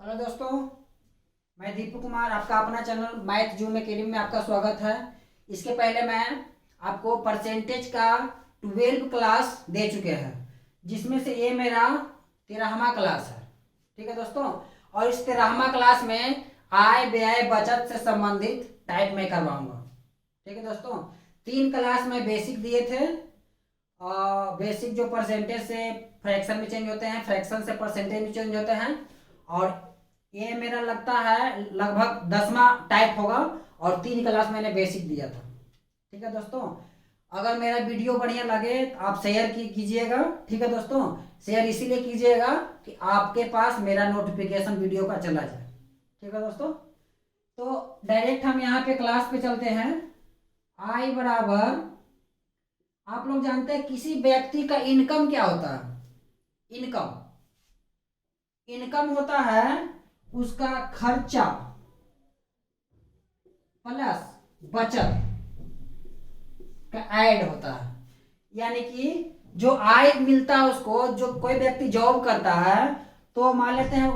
Hello दोस्तों, मैं दीपक कुमार, आपका अपना चैनल मैथ जूम एकेडमी में आपका स्वागत है। इसके पहले मैं आपको परसेंटेज का 12 क्लास दे चुके हैं, जिसमें से ये मेरा 13वां क्लास है। ठीक है दोस्तों, और इस 13वां क्लास में आय व्यय बचत से संबंधित टाइप में करवाऊंगा। ठीक है दोस्तों, 3 क्लास में बेसिक दिए थे। बेसिक जो परसेंटेज से फ्रैक्शन में चेंज होते हैं, फ्रैक्शन से परसेंटेज में चेंज होते हैं, और ये मेरा लगता है लगभग 10वां टाइप होगा, और 3 क्लास मैंने बेसिक दिया था। ठीक है दोस्तों, अगर मेरा वीडियो बढ़िया लगे तो आप शेयर कीजिएगा। ठीक है दोस्तों, शेयर इसीलिए कीजिएगा कि आपके पास मेरा नोटिफिकेशन वीडियो का चला जाए। ठीक है दोस्तों, तो डायरेक्ट हम यहाँ पे क्लास पे चलते हैं। आई बराबर, आप लोग जानते हैं किसी व्यक्ति का इनकम क्या होता है? इनकम होता है उसका खर्चा प्लस बचत का ऐड होता है। यानी कि जो आय मिलता है उसको, जो कोई व्यक्ति जॉब करता है तो मान लेते हैं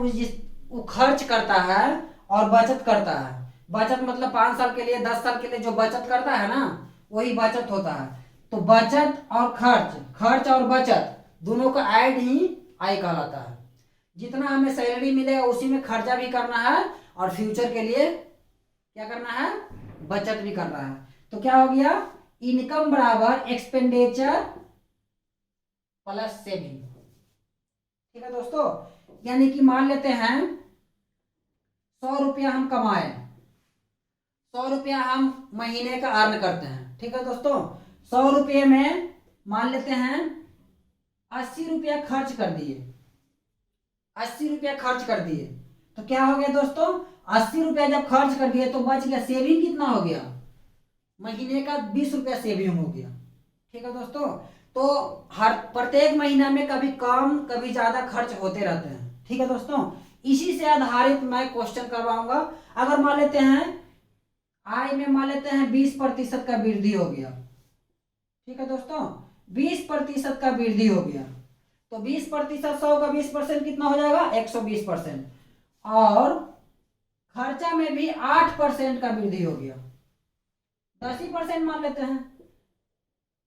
वो खर्च करता है और बचत करता है। बचत मतलब 5 साल के लिए, 10 साल के लिए जो बचत करता है ना, वही बचत होता है। तो बचत और खर्च और बचत दोनों का ऐड ही आय कहलाता है। जितना हमें सैलरी मिलेगा उसी में खर्चा भी करना है, और फ्यूचर के लिए क्या करना है? बचत भी करना है। तो क्या हो गया? इनकम बराबर एक्सपेंडिचर प्लस सेविंग। ठीक है दोस्तों, यानी कि मान लेते हैं 100 रुपया हम कमाए, 100 रुपया हम महीने का अर्न करते हैं। ठीक है दोस्तों, 100 रुपये में मान लेते हैं 80 रुपया खर्च कर दिए, 80 रुपया खर्च कर दिए, तो क्या हो गया दोस्तों? 80 रुपया जब खर्च कर दिए तो बच गया, सेविंग कितना हो गया? महीने का 20 रुपया सेविंग हो गया। ठीक है दोस्तों, तो हर प्रत्येक महीना में कभी कम कभी ज्यादा खर्च होते रहते हैं। ठीक है दोस्तों, इसी से आधारित मैं क्वेश्चन करवाऊंगा। अगर मान लेते हैं आय में मान लेते हैं 20% का वृद्धि हो गया। ठीक है दोस्तों, 20% का वृद्धि हो गया, तो 20%, 100 का 20% कितना हो जाएगा? 120%। और खर्चा में भी 8% का वृद्धि हो गया, 10% मान लेते हैं।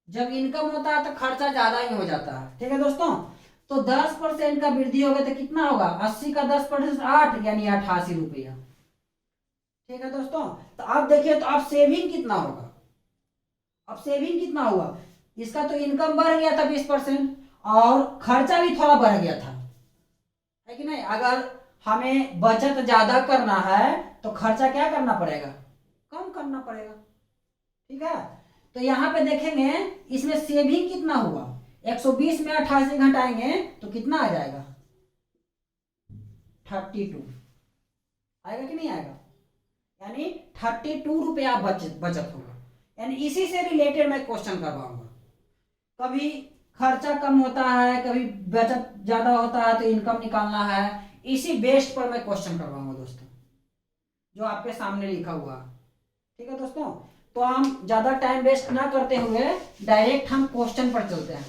जब इनकम होता है तो खर्चा ज्यादा ही हो जाता है। ठीक है दोस्तों, तो 10% का वृद्धि हो गया तो कितना होगा? 80 का 10% 8, यानी 88 रुपया। ठीक है दोस्तों, तो अब देखिए तो अब सेविंग कितना होगा? अब सेविंग कितना हुआ? इसका तो इनकम बढ़ गया था 20%, और खर्चा भी थोड़ा बढ़ गया था, है कि नहीं? अगर हमें बचत ज्यादा करना है तो खर्चा क्या करना पड़ेगा? कम करना पड़ेगा। ठीक है, तो यहां पे देखेंगे इसमें सेविंग कितना हुआ? 120 में 88 घटाएंगे तो कितना आ जाएगा? 32 आएगा कि नहीं आएगा? यानी 32 रुपया बचत होगा। यानी इसी से रिलेटेड मैं क्वेश्चन करवाऊंगा। कभी खर्चा कम होता है, कभी बचत ज्यादा होता है, तो इनकम निकालना है। इसी बेस्ड पर मैं क्वेश्चन करवाऊंगा दोस्तों, जो आपके सामने लिखा हुआ। ठीक है दोस्तों, तो हम ज्यादा टाइम वेस्ट ना करते हुए डायरेक्ट हम क्वेश्चन पर चलते हैं।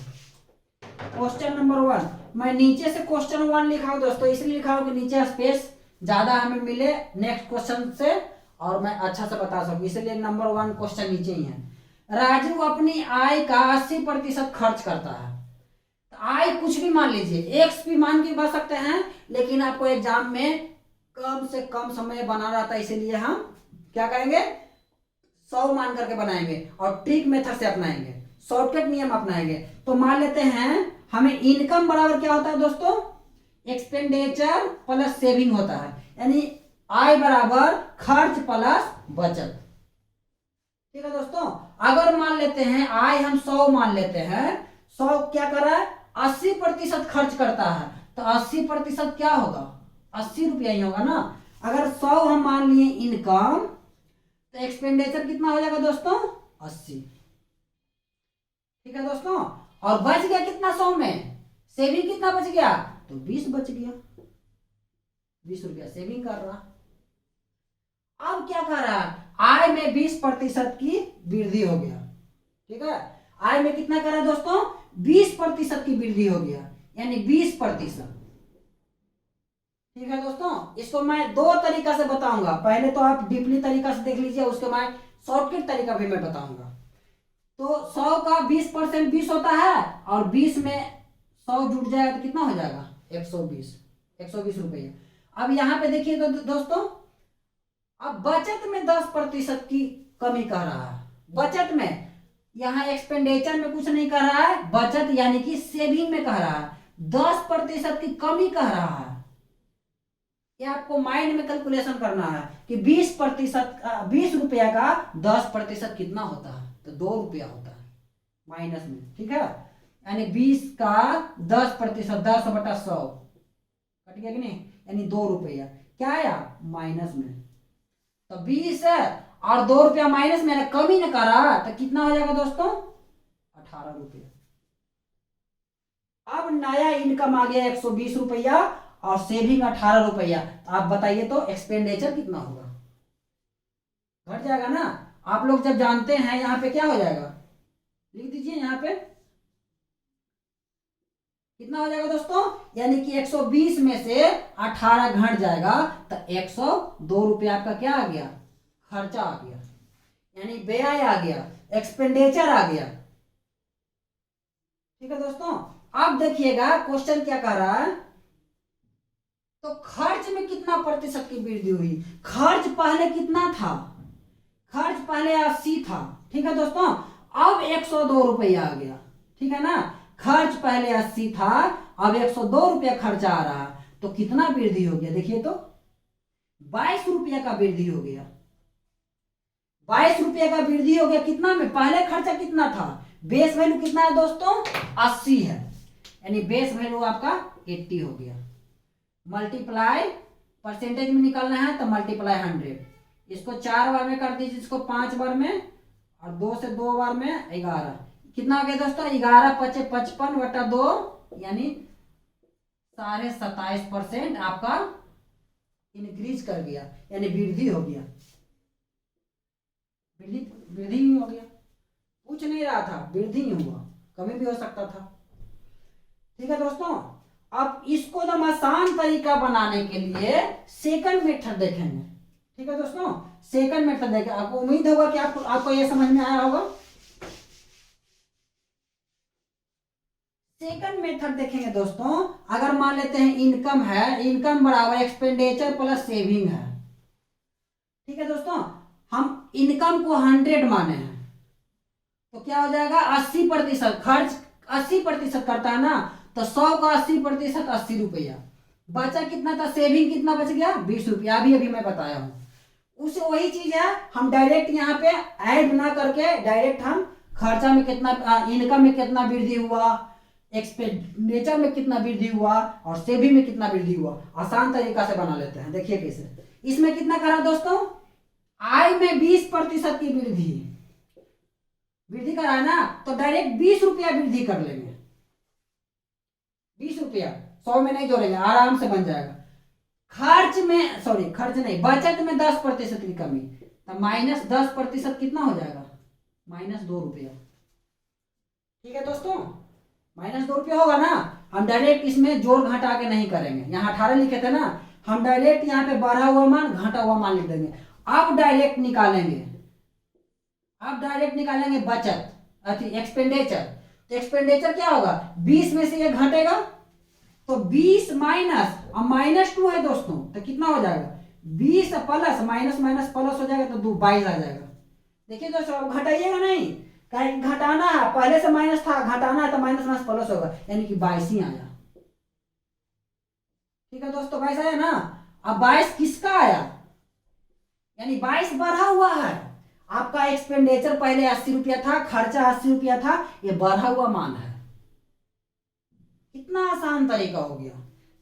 क्वेश्चन नंबर 1, मैं नीचे से क्वेश्चन 1 लिखा हूं दोस्तों, इसलिए लिखा हूं कि नीचे स्पेस ज्यादा हमें मिले नेक्स्ट क्वेश्चन से, और मैं अच्छा से बता सकूं, इसलिए नंबर 1 क्वेश्चन नीचे ही है। राजू अपनी आय का 80% खर्च करता है। तो आय कुछ भी मान लीजिए, एक्स भी मान के बता सकते हैं, लेकिन आपको एग्जाम में कम से कम समय बना रहा था, इसीलिए हम क्या करेंगे? 100 मान करके बनाएंगे और ट्रिक मेथड से अपनाएंगे, शॉर्टकट नियम अपनाएंगे। तो मान लेते हैं हमें इनकम बराबर क्या होता है दोस्तों? एक्सपेंडिचर प्लस सेविंग होता है, यानी आय बराबर खर्च प्लस बचत। ठीक है दोस्तों, अगर मान लेते हैं आय हम 100 मान लेते हैं, 100 क्या कर रहा है? 80% खर्च करता है, तो 80% क्या होगा? 80 रुपया ही होगा ना। अगर 100 हम मान लिए इनकम, तो एक्सपेंडिचर कितना हो जाएगा दोस्तों? 80। ठीक है दोस्तों, और बच गया कितना? 100 में सेविंग कितना बच गया? तो 20 बच गया, 20 रुपया सेविंग कर रहा। अब क्या कर रहा है? आय में 20% की वृद्धि हो गया। ठीक है, आय में कितना कर रहा है दोस्तों? 20% की वृद्धि हो गया, यानी 20%। ठीक है दोस्तों, इसको मैं दो तरीका से बताऊंगा। पहले तो आप डीपली तरीका से देख लीजिए, उसके मैं शॉर्टकट तरीका भी मैं बताऊंगा। तो 100 का 20% 20 होता है, और 20 में 100 जुड़ जाएगा तो कितना हो जाएगा 120 रुपया। अब यहाँ पे देखिए तो दोस्तों, अब बचत में 10% की कमी कर रहा है। बचत में, यहाँ एक्सपेंडिचर में कुछ नहीं कर रहा है, बचत यानी कि सेविंग में कह रहा है 10% की कमी कह रहा है। ये आपको माइंड में कैलकुलेशन करना है कि 20%, 20 रुपया का 10% कितना होता है, तो 2 रुपया होता है माइनस में, ठीक है। यानी 20 का 10%, 10/100 कट गया कि नहीं, यानी 2 रुपया क्या आया माइनस में। तो 20 है और 2 रुपया माइनस में, कमी न करा, तो कितना हो जाएगा दोस्तों 18 रुपया। अब नया इनकम आ गया 120 रुपया और सेविंग 18 रुपया। तो आप बताइए तो एक्सपेंडिचर कितना होगा, घट जाएगा ना। आप लोग जब जानते हैं यहाँ पे क्या हो जाएगा, लिख दीजिए यहाँ पे कितना हो जाएगा दोस्तों, यानी कि 120 में से 18 घट जाएगा, तो 102 रुपया आपका क्या आ गया, खर्चा आ गया, यानी व्यय आ गया, एक्सपेंडिचर आ गया। ठीक है दोस्तों। अब देखिएगा क्वेश्चन क्या कह रहा है, तो खर्च में कितना प्रतिशत की वृद्धि हुई। खर्च पहले कितना था, खर्च पहले 80 था, ठीक है दोस्तों। अब 102 रुपया आ गया, ठीक है ना। खर्च पहले 80 था, अब 102 रुपया खर्चा आ रहा, तो कितना वृद्धि हो गया, देखिए तो 22 रुपया का वृद्धि हो गया। 22 रुपया का वृद्धि हो गया कितना में, पहले खर्चा कितना था, बेस वैल्यू कितना है दोस्तों 80 है, यानी बेस वैल्यू आपका 80 हो गया। मल्टीप्लाई परसेंटेज में निकालना है तो मल्टीप्लाई 100, इसको 4 बार में कर दीजिए, इसको 5 बार में, और 2 से 2 बार में 11, कितना हो गया दोस्तों 11 × 5 = 55/2, यानी 27.5% आपका इंक्रीज कर गया, यानी वृद्धि हो गया, वृद्धि ही हो गया। पूछ नहीं रहा था, वृद्धि ही हुआ, कमी भी हो सकता था। ठीक है दोस्तों। अब इसको एकदम आसान तरीका बनाने के लिए सेकंड मेथड देखेंगे। ठीक है दोस्तों, सेकंड मेथड देखें, आपको उम्मीद होगा कि आपको ये समझ में आया होगा। सेकंड मेथड देखेंगे दोस्तों, अगर मान लेते हैं इनकम है, इनकम बराबर एक्सपेंडिचर प्लस सेविंग है। ठीक है दोस्तों, हम इनकम को 100 माने हैं, तो क्या हो जाएगा 80%, खर्च 80% करता है ना, तो 100 का 80% 80 रुपया। बचा कितना था, सेविंग कितना बच गया 20 रुपया, अभी मैं बताया हूं। उसे वही चीज है, हम डायरेक्ट यहाँ पे ऐड ना करके डायरेक्ट हम खर्चा में कितना, इनकम में कितना वृद्धि हुआ, एक्सपेंडिचर में कितना वृद्धि हुआ, और सेविंग में कितना वृद्धि हुआ, आसान तरीका से बना लेते हैं। देखिए कैसे, इसमें कितना करा दोस्तों, आय में 20% की वृद्धि करा है ना, तो डायरेक्ट 20 रुपया वृद्धि कर लेंगे। 20 रुपया 100 में नहीं जोड़ेंगे, आराम से बन जाएगा। खर्च नहीं, बचत में 10% की कमी, तो -10% कितना हो जाएगा, -2 रुपया। ठीक है दोस्तों, -2 रुपया होगा ना। हम डायरेक्ट इसमें जोड़ घटा के नहीं करेंगे, यहाँ 18 लिखे थे ना, हम डायरेक्ट यहाँ पे बढ़ा हुआ मान घटा हुआ मान लिख देंगे। अब डायरेक्ट निकालेंगे बचत, एक्सपेंडिचर। तो एक्सपेंडिचर क्या होगा, 20 में से ये घटेगा, तो 20 माइनस, अब -2 है दोस्तों, तो कितना हो जाएगा 20 प्लस माइनस माइनस प्लस हो जाएगा, तो 22 आ जाएगा। देखिए दोस्तों, अब घटाइएगा नहीं, कहीं घटाना है, पहले से माइनस था, घटाना है तो माइनस माइनस प्लस होगा, यानी कि 22 ही आया। ठीक है दोस्तों, 22 आया ना। अब 22 किसका आया, यानी 22 बढ़ा हुआ है। आपका एक्सपेंडिचर पहले 80 रुपया था, खर्चा 80 रुपया था, ये बढ़ा हुआ मान है। कितना आसान तरीका हो गया।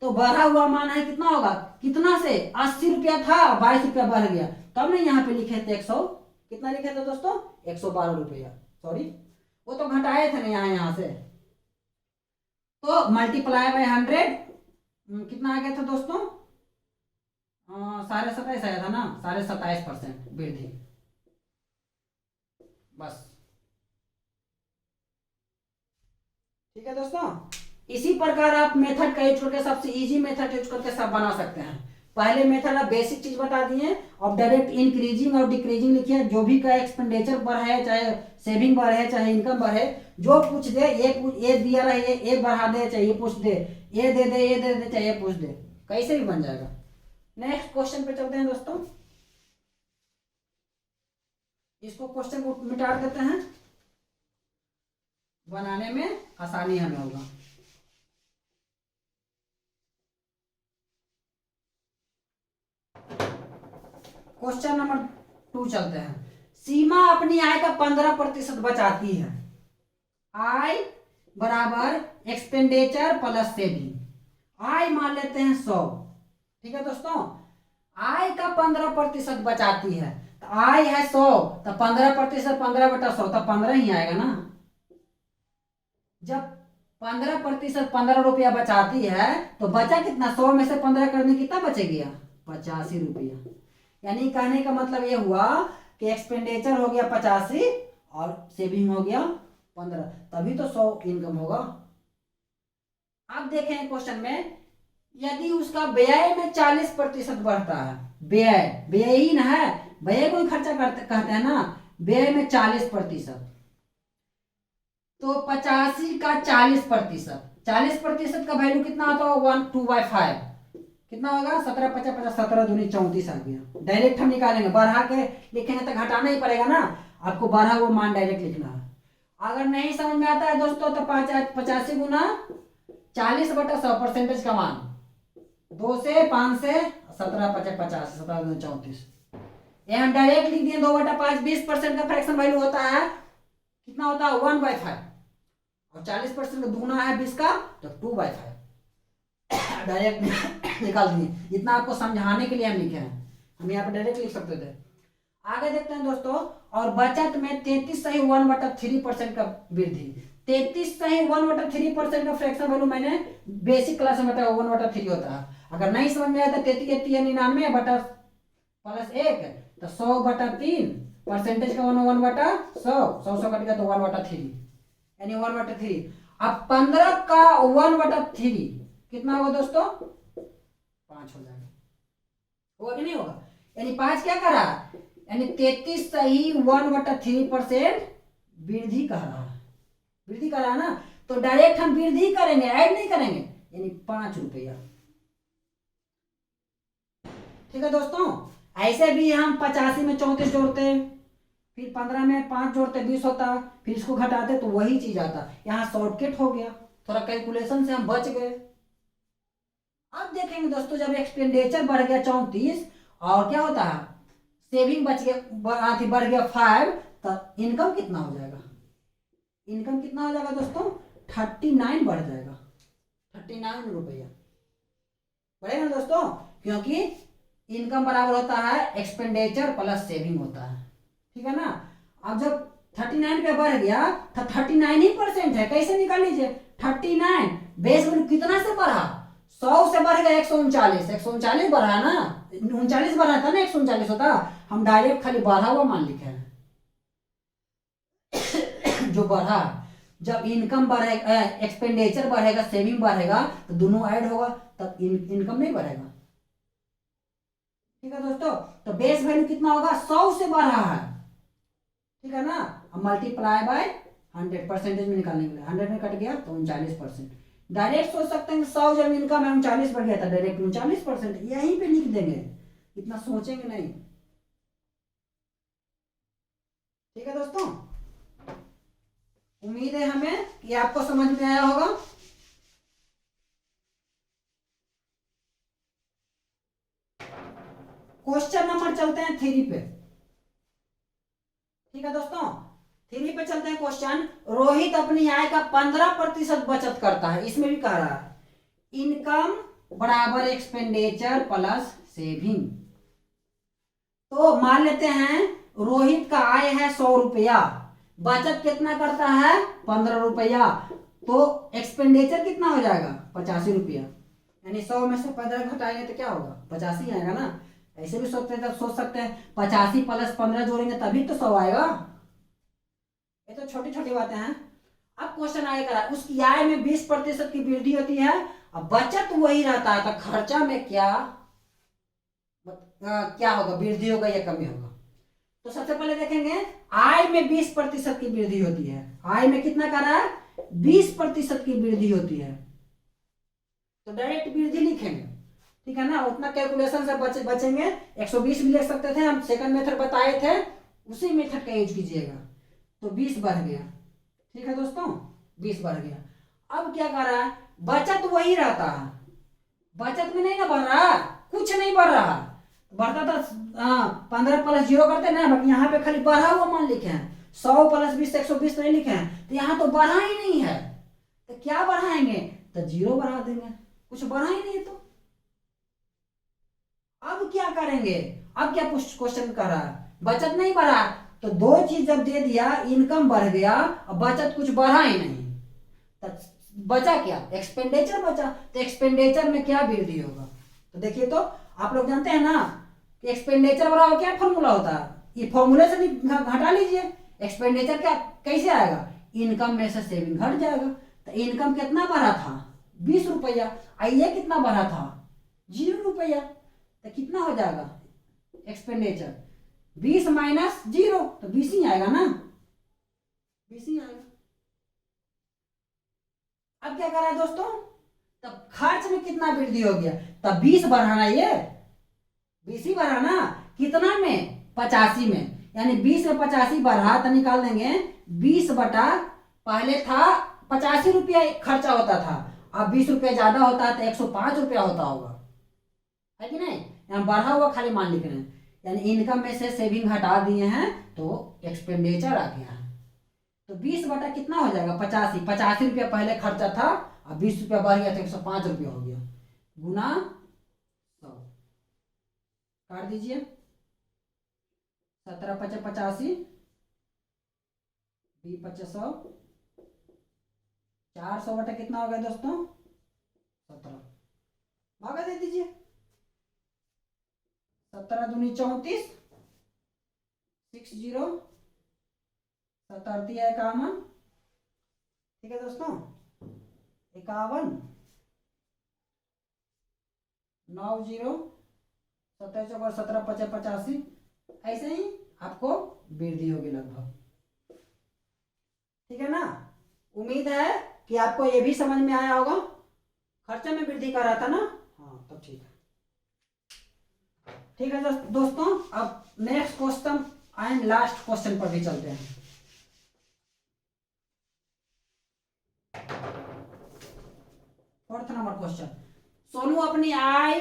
तो बढ़ा हुआ मान है, कितना होगा, कितना से 80 रुपया था, 22 रुपया बढ़ गया, तब नहीं यहाँ पे लिखे थे 100, कितना लिखे थे दोस्तों 112 रुपया, सॉरी वो तो घटाए थे ना यहाँ से। तो मल्टीप्लाई बाय 100 कितना आ गया था दोस्तों, 27.5 आया था ना, 27.5% वृद्धि। बस ठीक है दोस्तों, इसी प्रकार आप मेथड का यूज करके, सबसे इजी मेथड यूज करके सब बना सकते हैं। पहले मेथड आप बेसिक चीज बता दिए, अब डायरेक्ट इंक्रीजिंग और डिक्रीजिंग लिखिए, जो भी का एक्सपेंडिचर बढ़े, चाहे सेविंग बढ़े, चाहे इनकम बढ़े, जो पूछ दे, ये दिया रहे, ये बढ़ा दे, चाहे ये पूछ दे, ये दे दे, ये दे दे, चाहे ये पूछ दे, कैसे भी बन जाएगा। नेक्स्ट क्वेश्चन पे चलते हैं दोस्तों, इसको क्वेश्चन को मिटा देते हैं, बनाने में आसानी हमें होगा। क्वेश्चन नंबर 2 चलते हैं। सीमा अपनी आय का 15% बचाती है। आय बराबर एक्सपेंडिचर प्लस सेविंग। आय मान लेते हैं 100, ठीक है दोस्तों। आय का 15% बचाती है, तो आय है 100, तो 15%, 15/100, तो 15 ही आएगा ना। जब 15%, 15 रुपया बचाती है, तो बचा कितना, 100 में से 15 करने कितना बचे गया, 85 रुपया। यानी कहने का मतलब ये हुआ कि एक्सपेंडिचर हो गया 85 और सेविंग हो गया 15, तभी तो 100 इनकम होगा। अब देखें क्वेश्चन में, यदि उसका व्यय में 40% बढ़ता है, व्यय, व्यय ही ना है, व्यय कोई खर्चा करते कहते हैं ना, व्यय में 40%, तो 85 का 40%, 40% का वैल्यू कितना आता होगा, 2/5, कितना होगा, 17 50 50, 17 दूनी 34 आ गया। डायरेक्ट हम निकालेंगे, बढ़ा के लिखेंगे तो घटाना ही पड़ेगा ना, आपको बढ़ा हुआ मान डायरेक्ट लिखना है। अगर नहीं समझ में आता है दोस्तों, तो 85 गुना 40/100 परसेंटेज का मान, 2 से 5 से 17 50 50, 17 दूनी 34, ये हम डायरेक्ट लिख दिए 2/5। 20% का फ्रैक्शन वैल्यू होता है, कितना होता है, 1/5, और 40% का दूना है 20 का, तो 2/5 डायरेक्ट निकाल दिए। इतना आपको समझाने के लिए हम लिखे हैं, हम यहाँ पे डायरेक्ट लिख सकते थे। आगे देखते हैं दोस्तों, और बचत में 33 सही 1/3% का वृद्धि। 33 सही 1/3% का फ्रैक्शन वैल्यू मैंने बेसिक क्लास में बताया, 1/3 होता है। अगर नहीं समझ में आया तो 33 99 बटा प्लस 1, तो 100/3, परसेंटेज का 1/100, 100 कटेगा तो 1/3, यानी 1/3। अब 15 का 1/3 कितना होगा दोस्तों, 5 हो जाएगा, होगा कि नहीं होगा, यानी 5 क्या कर रहा है, यानी 33 सही 1/3% वृद्धि कर रहा है, वृद्धि कर रहा है ना, तो डायरेक्ट हम वृद्धि करेंगे, ऐड नहीं करेंगे, यानी 5 रुपया। ठीक है दोस्तों, ऐसे भी हम 85 में 34 जोड़ते हैं, फिर 15 में 5 जोड़ते 20 होता, फिर इसको घटाते तो वही चीज आता। यहाँ शॉर्टकट हो गया, थोड़ा कैलकुलेशन से हम बच गए। अब देखेंगे दोस्तों, जब एक्सपेंडिचर बढ़ गया 34 और क्या होता है, सेविंग बच गया, बढ़ गया 5, तो इनकम कितना हो जाएगा, इनकम कितना हो जाएगा दोस्तों, 39 बढ़ जाएगा, 39 रुपया बढ़ेगा दोस्तों, क्योंकि इनकम बराबर होता है एक्सपेंडिचर प्लस सेविंग होता है, ठीक है ना। अब जब 39 पे बढ़ गया, तो 39 ही परसेंट है, कैसे निकाल लीजिए, 39 बेस वैल्यू कितना से बढ़ा, 100 से बढ़ गया 139, 139 बढ़ा ना, 39 बढ़ा था ना, 139 होता, हम डायरेक्ट खाली बढ़ा हुआ मान लिखे हैं जो बढ़ा। जब इनकम बढ़ेगा, एक्सपेंडिचर बढ़ेगा, सेविंग बढ़ेगा, तो दोनों ऐड होगा, तब इनकम नहीं बढ़ेगा, ठीक है दोस्तों। तो बेस वैल्यू कितना होगा, 100 से बढ़ा है, ठीक है ना, अब मल्टीप्लाई बाय 100, परसेंटेज में निकालने के लिए 100 में कट गया तो 39%। डायरेक्ट सोच सकते हैं 100 जब इनकम है 39 बढ़ गया था, डायरेक्ट 39% यहीं पे लिख देंगे, इतना सोचेंगे नहीं, ठीक है दोस्तों। उम्मीद है हमें कि आपको समझ में आया होगा। क्वेश्चन नंबर चलते हैं 3 पे, ठीक है दोस्तों। 3 पे चलते हैं क्वेश्चन। रोहित अपनी आय का 15% बचत करता है, इसमें भी कह रहा है इनकम बराबर एक्सपेंडिचर प्लस सेविंग। तो मान लेते हैं रोहित का आय है 100 रुपया, बचत कितना करता है 15 रुपया, तो एक्सपेंडिचर कितना हो जाएगा 85 रुपया, यानी 100 में से 15 घटाएंगे तो क्या होगा 85 आएगा ना। ऐसे भी सोच सकते हैं 85 प्लस 15 जोड़ेंगे तभी तो 100 आएगा। ये तो छोटी छोटी बातें हैं। अब क्वेश्चन आएगा, उसकी आय में 20% की वृद्धि होती है, अब बचत वही रहता है, तो खर्चा में क्या क्या होगा, वृद्धि होगा या कमी होगा। तो सबसे पहले देखेंगे आय में 20% की वृद्धि होती है। आय में कितना कर रहा है, 20% की वृद्धि होती है। तो डायरेक्ट वृद्धि लिखेंगे, ठीक है ना, उतना कैलकुलेशन से बचेंगे। 120 भी लिख सकते थे हम, सेकंड मेथड बताए थे, उसी मेथड का यूज कीजिएगा। तो 20 बढ़ गया, ठीक है दोस्तों, 20 बढ़ गया। अब क्या कर रहा है, बचत वही रहता है, बचत में नहीं ना बढ़ रहा, कुछ नहीं बढ़ रहा। बढ़ता था 15 प्लस 0 करते ना, बट यहाँ पे खाली बढ़ा हुआ मान लिखे हैं। 100 प्लस 20 120 नहीं लिखे हैं, तो यहाँ तो बढ़ा ही नहीं है। तो क्या बढ़ाएंगे, तो 0 बढ़ा देंगे, कुछ बढ़ा ही नहीं। तो अब क्या करेंगे, अब क्या क्वेश्चन कर रहा है, बचत नहीं बढ़ा, तो दो चीज जब दे दिया, इनकम बढ़ गया और बचत कुछ बढ़ा ही नहीं, तो बचा क्या, एक्सपेंडिचर बचा। तो एक्सपेंडिचर में क्या वृद्धि होगा, तो देखिए, तो आप लोग जानते हैं ना कि एक्सपेंडिचर बराबर क्या फॉर्मूला होता है, ये फॉर्मूले से घटा लीजिए। एक्सपेंडिचर क्या कैसे आएगा, इनकम में से सेविंग घट जाएगा। तो इनकम कितना बढ़ा था, 20 रुपया, ये कितना बढ़ा था, 0 रुपया। तो कितना हो जाएगा एक्सपेंडिचर, 20 माइनस 0, तो 20 ही आएगा ना, 20 ही आएगा। अब क्या कर रहा है दोस्तों, तब खर्च में कितना वृद्धि हो गया, तब 20 बढ़ाना, ये 20 ही बढ़ाना, कितना में, 85 में, यानी 20 में 85 बढ़ा, तो निकाल देंगे 20 बटा, पहले था 85 रुपया खर्चा होता था, अब 20 रुपया ज्यादा होता है तो 105 रुपया होता होगा, है कि नहीं। यहाँ बढ़ा हुआ खाली मान लिख रहे हैं, यानी इनकम में से सेविंग हटा दिए हैं तो एक्सपेंडिचर आ गया है। तो 20 बटा कितना हो जाएगा, 85, 85 रुपया पहले खर्चा था, अब 20 रुपया बढ़ गया तो 105 रुपया हो गया, गुना 100, काट दीजिए, 17 पचे 85, 20 पचे 100, 400 बटा कितना हो गया दोस्तों, 17, भागा दे दीजिए, 17 दूनी 34, 60, 77 51, ठीक है दोस्तों, 51, 90, 17 चौका 17 पचे 85, ऐसे ही आपको वृद्धि होगी लगभग, ठीक है ना। उम्मीद है कि आपको ये भी समझ में आया होगा, खर्चे में वृद्धि कर रहा था ना, हाँ तो ठीक है, ठीक है दोस्तों। अब next question and last question पर भी चलते हैं। फोर्थ नंबर क्वेश्चन, सोनू अपनी आय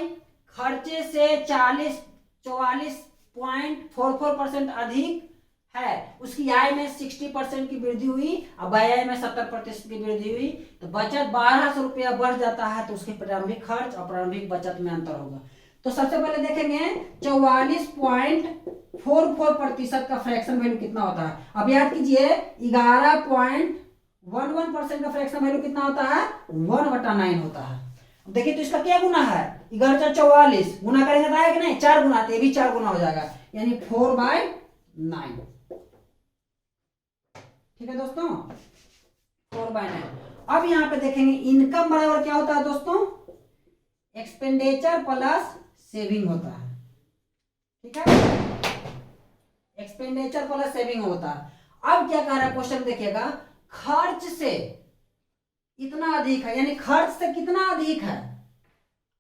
खर्चे से 44.44% अधिक है, उसकी आय में 60% की वृद्धि हुई, अब व्यय में 70% की वृद्धि हुई, तो बचत 1200 रुपया बढ़ जाता है, तो उसके प्रारंभिक खर्च और प्रारंभिक बचत में अंतर होगा। तो सबसे पहले देखेंगे 44.44% का फ्रैक्शन वैल्यू कितना होता है। अब याद कीजिए 11.11% का फ्रैक्शन वैल्यू कितना होता है, 1/9 होता है। अब देखिए तो इसका क्या गुना है, 11/44 गुना करेंगे तो आएगा कि नहीं, 4 गुना, तो ये भी 4 गुना हो जाएगा, यानी 4/9, ठीक है दोस्तों, 4/9। अब यहाँ पे देखेंगे इनकम बराबर क्या होता है दोस्तों, एक्सपेंडिचर प्लस सेविंग होता है, ठीक है, एक्सपेंडिचर प्लस सेविंग होता है। अब क्या कह रहा है क्वेश्चन देखिएगा, खर्च से इतना अधिक है, यानी खर्च से कितना अधिक है,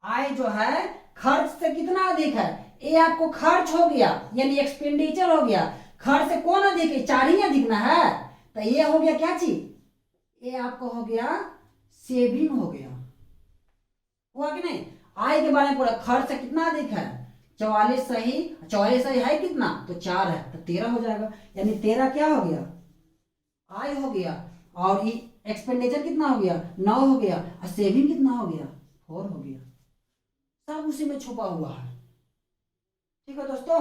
आय जो है खर्च से कितना अधिक है, ये आपको खर्च हो गया, यानी एक्सपेंडिचर हो गया, खर्च से कौन अधिक है, 4 ही अधिक ना है, तो ये हो गया क्या चीज, ये आपको हो गया सेविंग हो गया, हुआ कि नहीं। आय के बारे में पूरा, खर्च से कितना अधिक है, 44 सही, 44 सही है कितना, तो 4 है, तो 13 हो जाएगा, यानी 13 क्या हो गया, आय हो गया, और एक्सपेंडिचर कितना हो गया, 9 हो गया, और सेविंग कितना हो गया, 4 हो गया, सब उसी में छुपा हुआ है, ठीक है दोस्तों।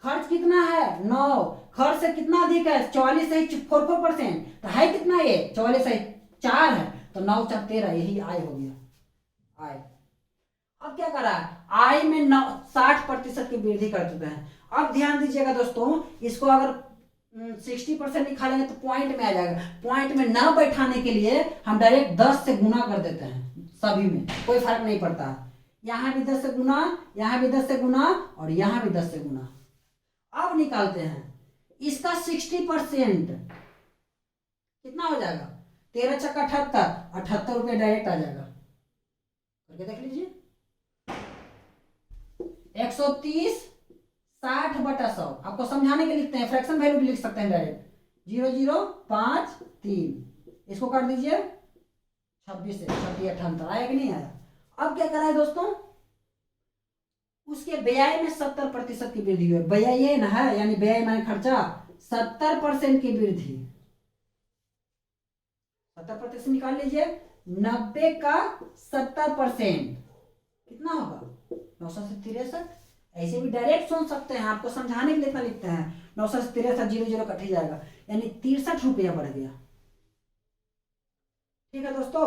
खर्च कितना है, 9, खर्च से कितना अधिक है, 44 सही 44%, तो है कितना ये, 44 सही 4 है, तो 9 4 13, यही आय हो गया, आय। अब क्या कर रहा है, आय में 60% की वृद्धि कर चुके हैं। अब ध्यान दीजिएगा दोस्तों, इसको अगर 60% निकालेंगे तो पॉइंट में आ जाएगा, पॉइंट में ना बैठाने के लिए हम डायरेक्ट 10 से गुना कर देते हैं, सभी में कोई फर्क नहीं पड़ता, यहाँ भी 10 से गुना, यहाँ भी 10 से गुना और यहाँ भी 10 से गुना। अब निकालते हैं इसका 60%, कितना हो जाएगा? 13 छक्का 78, 78 रुपये डायरेक्ट आ जाएगा। करके देख लीजिए। 130 60/100, आपको समझाने के लिखते हैं, फ्रैक्शन वैल्यू भी लिख सकते हैं डायरेक्ट। 0053, इसको काट दीजिए 26 से, 26 78 आया कि नहीं आया? अब क्या करा है दोस्तों? उसके व्यय में 70% की वृद्धि हुई। व्यय ये ना है, यानी व्यय माने खर्चा, 70% की वृद्धि। 70% निकाल लीजिए। 90 का 70% कितना होगा? 900 से 63। ऐसे भी डायरेक्ट सुन सकते हैं, आपको समझाने के लिए इतना लिखते हैं। 900 से 63, 00 कट ही जाएगा, यानी 63 रुपया बढ़ गया। ठीक है दोस्तों,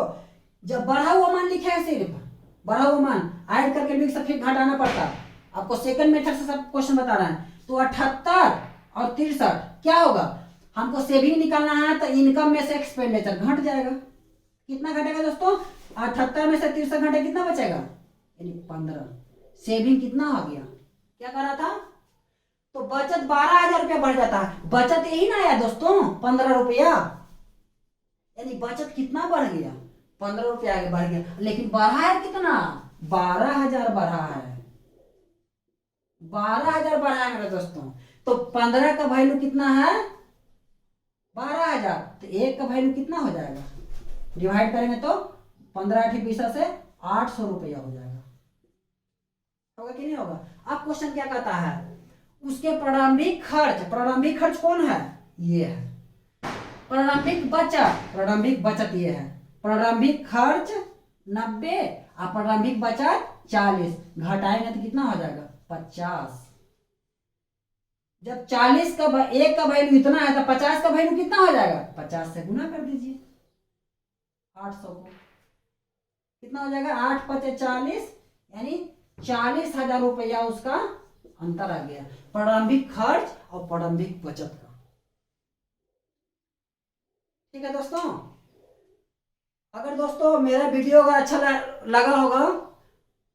जब बढ़ा हुआ मान लिखा है, सिर्फ बढ़ा हुआ मान ऐड करके भी फिर घटाना पड़ता। आपको सेकंड मेथड से सब क्वेश्चन बता रहे हैं। तो 78 और 63 क्या होगा? हमको सेविंग निकालना है, तो इनकम में से एक्सपेंडिचर घट जाएगा। कितना घटेगा दोस्तों? 78 में से 63 घटे, कितना बचेगा? यानी 15। सेविंग कितना आ गया? क्या करा था? तो बचत 12,000 रुपया बढ़ जाता है। बचत यही ना आया दोस्तों, 15 रुपया, यानी बचत कितना बढ़ गया? 15 रुपया आगे बढ़ गया। लेकिन बढ़ा है कितना? 12,000 बढ़ा है। 12,000 बढ़ा है मेरे दोस्तों। तो 15 का वैल्यू कितना है? 12,000। तो 1 का वैल्यू कितना हो जाएगा? डिवाइड करेंगे तो 15 8 20 से 800 रुपया हो जाएगा। होगा कि नहीं होगा? अब क्वेश्चन क्या कहता है? उसके प्रारंभिक खर्च, प्रारंभिक खर्च कौन है? ये है। प्रारंभिक बचत ये है। प्रारंभिक खर्च 90 और प्रारंभिक बचत 40, घटाएंगे तो कितना हो जाएगा? 50। जब 40 का 1 का वैल्यू इतना है, तो 50 का वैल्यू कितना हो जाएगा? 50 से गुना कर दीजिए 800 को, कितना हो जाएगा? 8 5 40, यानी 40,000 रुपया उसका अंतर आ गया, प्रारंभिक खर्च और प्रारंभिक बचत का। ठीक है दोस्तों, अगर दोस्तों मेरा वीडियो अगर अच्छा लगा होगा,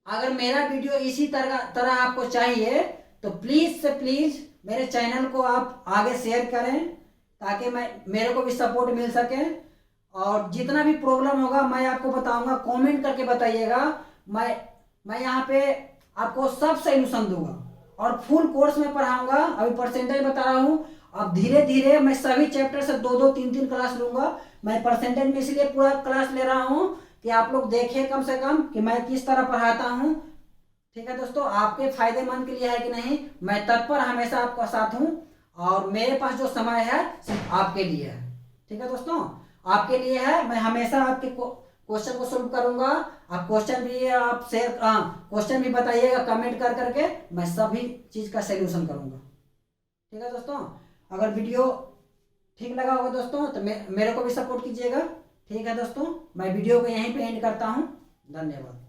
अगर मेरा वीडियो इसी तरह आपको चाहिए, तो प्लीज से प्लीज मेरे चैनल को आप आगे शेयर करें, ताकि मेरे को भी सपोर्ट मिल सके। और जितना भी प्रॉब्लम होगा मैं आपको बताऊंगा, कमेंट करके बताइएगा। मैं यहाँ पे आपको सब सॉल्यूशन दूंगा और फुल कोर्स में पढ़ाऊंगा। अभी परसेंटेज बता रहा हूँ, अब धीरे धीरे मैं सभी चैप्टर से 2 3 क्लास लूंगा। मैं परसेंटेज में इसलिए पूरा क्लास ले रहा हूँ कि आप लोग देखें कम से कम कि मैं किस तरह पढ़ाता हूँ। ठीक है दोस्तों, आपके फायदेमंद के लिए है कि नहीं, मैं तत्पर हमेशा आपका साथ हूँ, और मेरे पास जो समय है सिर्फ आपके लिए है। ठीक है दोस्तों, आपके लिए है। मैं हमेशा आपके क्वेश्चन को सोल्व करूंगा। आप क्वेश्चन भी बताइएगा कमेंट कर करके, मैं सभी चीज का सलूशन करूंगा। ठीक है दोस्तों, अगर वीडियो ठीक लगा होगा दोस्तों, तो मेरे को भी सपोर्ट कीजिएगा। ठीक है दोस्तों, मैं वीडियो को यहीं पे एंड करता हूँ। धन्यवाद।